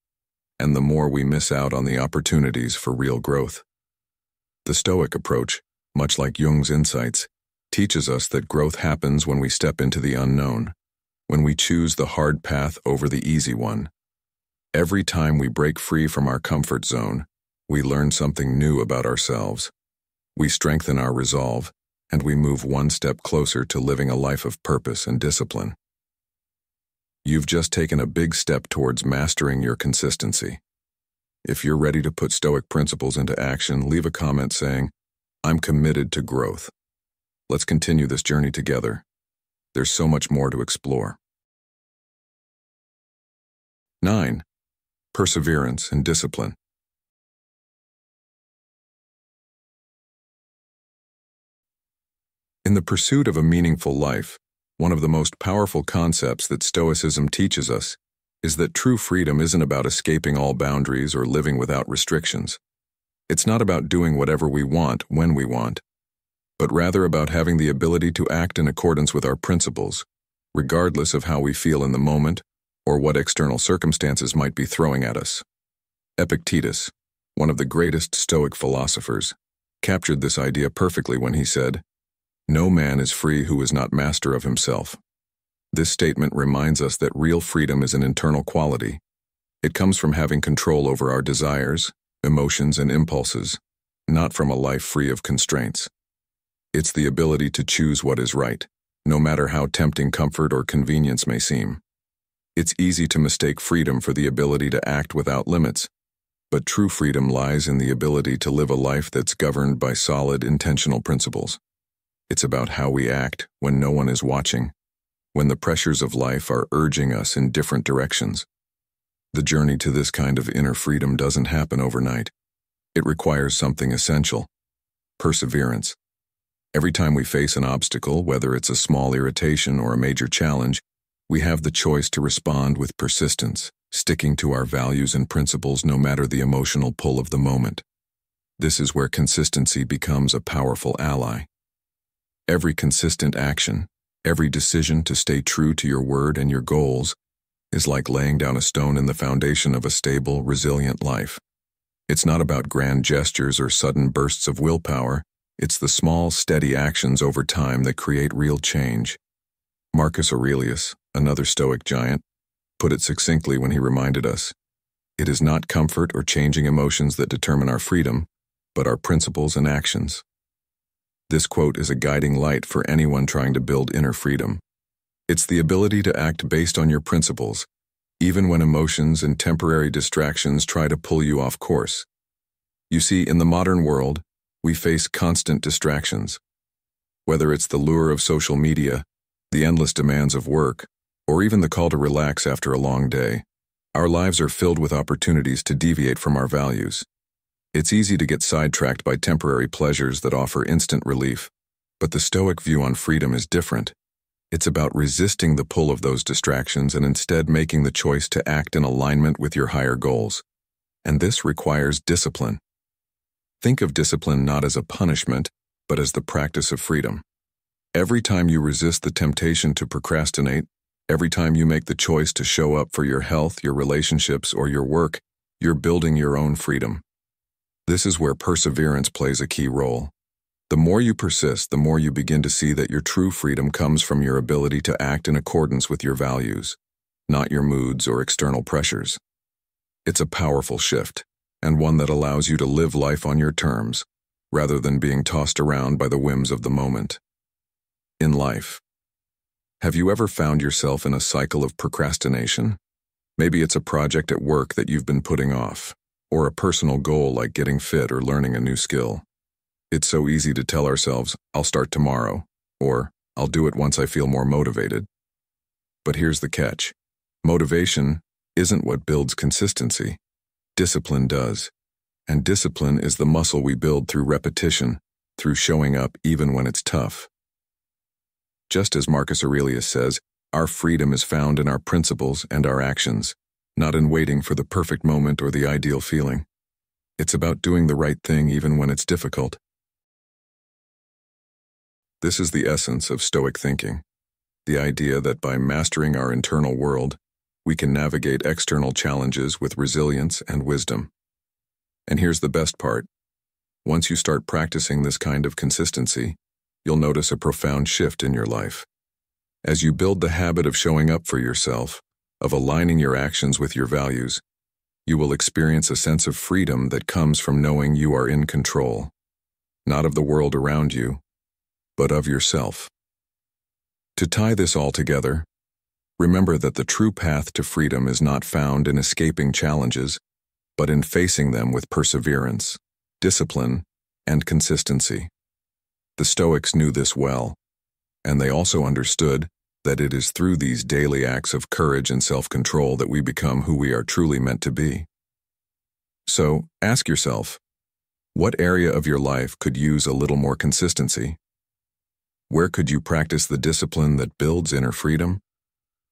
and the more we miss out on the opportunities for real growth. The Stoic approach, much like Jung's insights, teaches us that growth happens when we step into the unknown, when we choose the hard path over the easy one. Every time we break free from our comfort zone, we learn something new about ourselves. We strengthen our resolve, and we move one step closer to living a life of purpose and discipline. You've just taken a big step towards mastering your consistency. If you're ready to put Stoic principles into action, leave a comment saying, "I'm committed to growth." Let's continue this journey together. There's so much more to explore. 9. Perseverance and discipline. In the pursuit of a meaningful life, one of the most powerful concepts that Stoicism teaches us is that true freedom isn't about escaping all boundaries or living without restrictions. It's not about doing whatever we want when we want, but rather about having the ability to act in accordance with our principles, regardless of how we feel in the moment or what external circumstances might be throwing at us. Epictetus, one of the greatest Stoic philosophers, captured this idea perfectly when he said, "No man is free who is not master of himself." This statement reminds us that real freedom is an internal quality. It comes from having control over our desires, emotions, and impulses, not from a life free of constraints. It's the ability to choose what is right, no matter how tempting comfort or convenience may seem. It's easy to mistake freedom for the ability to act without limits, but true freedom lies in the ability to live a life that's governed by solid, intentional principles. It's about how we act when no one is watching, when the pressures of life are urging us in different directions. The journey to this kind of inner freedom doesn't happen overnight. It requires something essential: perseverance. Every time we face an obstacle, whether it's a small irritation or a major challenge, we have the choice to respond with persistence, sticking to our values and principles no matter the emotional pull of the moment. This is where consistency becomes a powerful ally. Every consistent action, every decision to stay true to your word and your goals, is like laying down a stone in the foundation of a stable, resilient life. It's not about grand gestures or sudden bursts of willpower. It's the small, steady actions over time that create real change. Marcus Aurelius, another Stoic giant, put it succinctly when he reminded us, "It is not comfort or changing emotions that determine our freedom, but our principles and actions." This quote is a guiding light for anyone trying to build inner freedom. It's the ability to act based on your principles, even when emotions and temporary distractions try to pull you off course. You see, in the modern world, we face constant distractions. Whether it's the lure of social media, the endless demands of work, or even the call to relax after a long day, our lives are filled with opportunities to deviate from our values. It's easy to get sidetracked by temporary pleasures that offer instant relief, but the Stoic view on freedom is different. It's about resisting the pull of those distractions and instead making the choice to act in alignment with your higher goals. and this requires discipline. Think of discipline not as a punishment, but as the practice of freedom. Every time you resist the temptation to procrastinate, every time you make the choice to show up for your health, your relationships, or your work, you're building your own freedom. This is where perseverance plays a key role. The more you persist, the more you begin to see that your true freedom comes from your ability to act in accordance with your values, not your moods or external pressures. It's a powerful shift, and one that allows you to live life on your terms, rather than being tossed around by the whims of the moment. In life, have you ever found yourself in a cycle of procrastination? Maybe it's a project at work that you've been putting off, or a personal goal like getting fit or learning a new skill. It's so easy to tell ourselves, I'll start tomorrow, or I'll do it once I feel more motivated. But here's the catch. Motivation isn't what builds consistency. Discipline does. And discipline is the muscle we build through repetition, through showing up even when it's tough. Just as Marcus Aurelius says, our freedom is found in our principles and our actions, not in waiting for the perfect moment or the ideal feeling. It's about doing the right thing even when it's difficult. This is the essence of Stoic thinking, the idea that by mastering our internal world, we can navigate external challenges with resilience and wisdom. And here's the best part. Once you start practicing this kind of consistency, you'll notice a profound shift in your life. As you build the habit of showing up for yourself, of aligning your actions with your values, you will experience a sense of freedom that comes from knowing you are in control, not of the world around you, but of yourself. To tie this all together, remember that the true path to freedom is not found in escaping challenges, but in facing them with perseverance, discipline, and consistency. The Stoics knew this well, and they also understood that it is through these daily acts of courage and self-control that we become who we are truly meant to be. So, ask yourself, what area of your life could use a little more consistency? Where could you practice the discipline that builds inner freedom?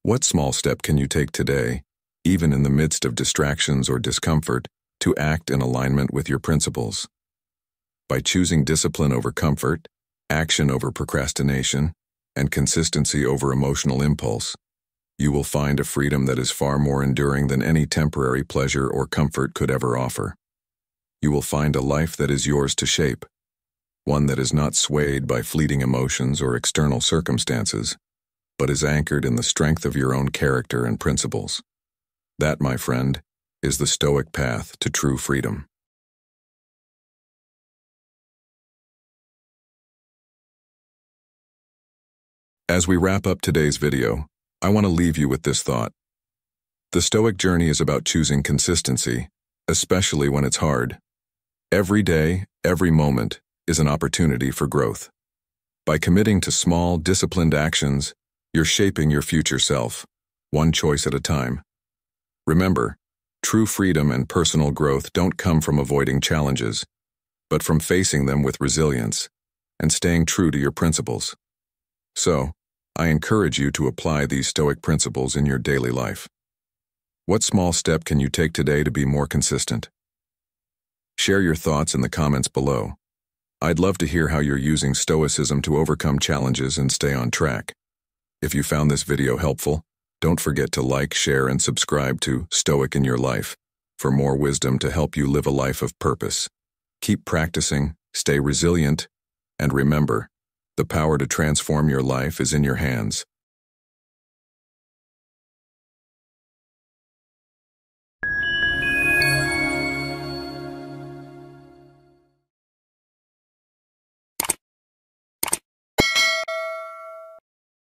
What small step can you take today, even in the midst of distractions or discomfort, to act in alignment with your principles? By choosing discipline over comfort, action over procrastination, and consistency over emotional impulse, you will find a freedom that is far more enduring than any temporary pleasure or comfort could ever offer. You will find a life that is yours to shape, one that is not swayed by fleeting emotions or external circumstances, but is anchored in the strength of your own character and principles. That, my friend, is the Stoic path to true freedom. As we wrap up today's video, I want to leave you with this thought. The Stoic journey is about choosing consistency, especially when it's hard. Every day, every moment, is an opportunity for growth. By committing to small, disciplined actions, you're shaping your future self, one choice at a time. Remember, true freedom and personal growth don't come from avoiding challenges, but from facing them with resilience and staying true to your principles. So, I encourage you to apply these Stoic principles in your daily life. What small step can you take today to be more consistent? Share your thoughts in the comments below. I'd love to hear how you're using Stoicism to overcome challenges and stay on track. If you found this video helpful, don't forget to like, share, and subscribe to Stoic in Your Life for more wisdom to help you live a life of purpose. Keep practicing, stay resilient, and remember, the power to transform your life is in your hands.